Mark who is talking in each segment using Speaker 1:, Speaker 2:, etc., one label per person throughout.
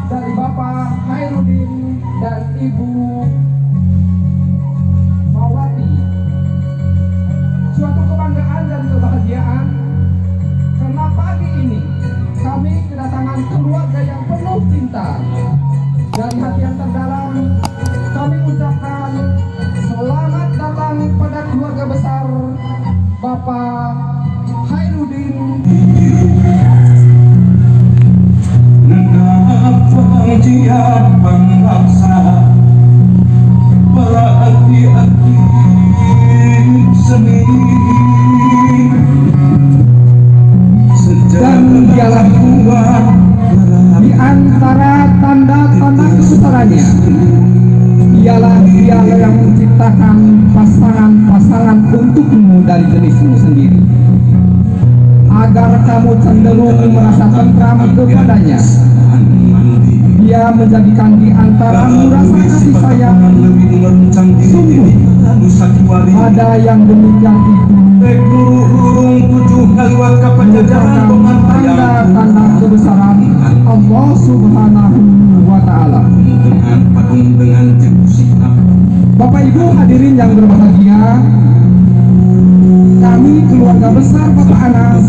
Speaker 1: dari Bapak Hairudin dan Ibu Mawati. Suatu kebanggaan dan kebahagiaan karena pagi ini kami kedatangan keluarga yang penuh cinta. Dari hati yang terdalam kami ucapkan selamat datang pada keluarga besar Bapak Hairudin.
Speaker 2: Dia pengaksa para hati-hati seni dan dialah kuat
Speaker 1: di antara tanda-tanda kesusahannya ialah dia yang menciptakan pasangan-pasangan untukmu dari jenismu sendiri agar kamu cenderung merasa tentram kepadanya. Dia menjadikan di antaramu rasa kasih sayang. Sungguh ada yang demikian itu merupakan tanda-tanda kebesaran Allah Subhanahu wa Ta'ala. Bapak Ibu hadirin yang berbahagia, kami keluarga besar Bapak Anas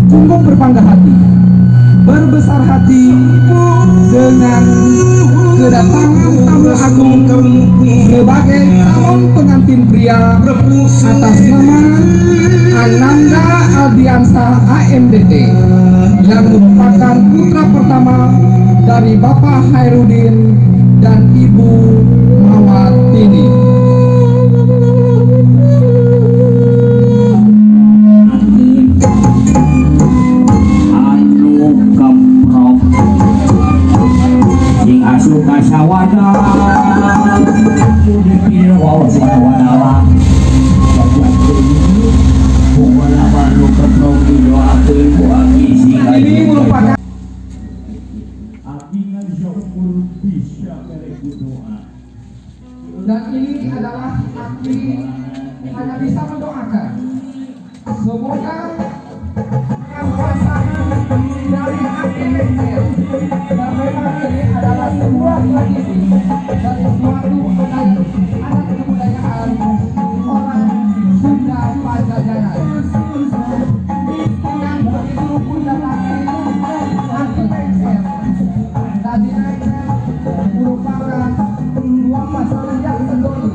Speaker 1: sungguh berbangga hati, berbesar hati dengan kedatangan tamu agung sebagai calon pengantin pria atas nama Ananda Aldiansah AMDT yang merupakan putra pertama dari Bapak Hairudin dan Ibu Mawatini. Ini merupakan dan ini adalah akti hanya bisa mendoakan semoga pasangan dari akti lengser dan memang ini adalah sebuah tradisi dari suatu adat kebudayaan orang Sunda Pajajaran yang begitu rukun dan akti lengser. Tadi lengser merupakan dua pasangan yang sendiri.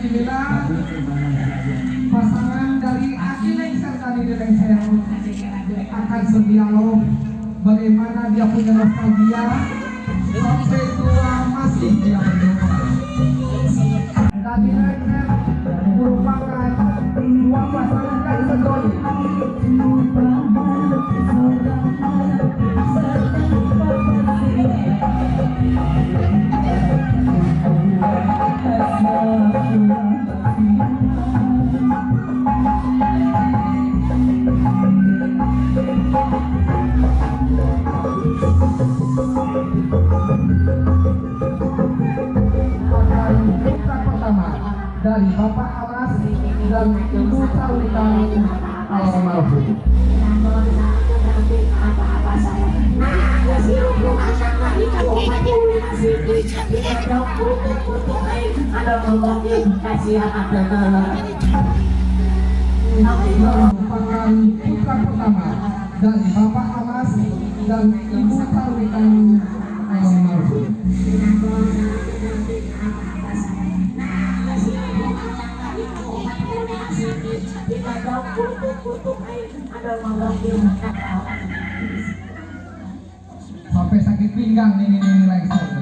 Speaker 1: Inilah pasangan dari Aki Lengser tadi di Lengser akan berdialog bagaimana dia punya nostalgia sampai tua masih dia berdoa. Tadi Lengser merupakan dua pasangan yang sejoli. Dari Bapak Anas dan Ibu Sawitan almarhum. Merupakan putra pertama dari Bapak Anas dan Ibu Sawitan almarhum. Sampai sakit pinggang ini Lengser.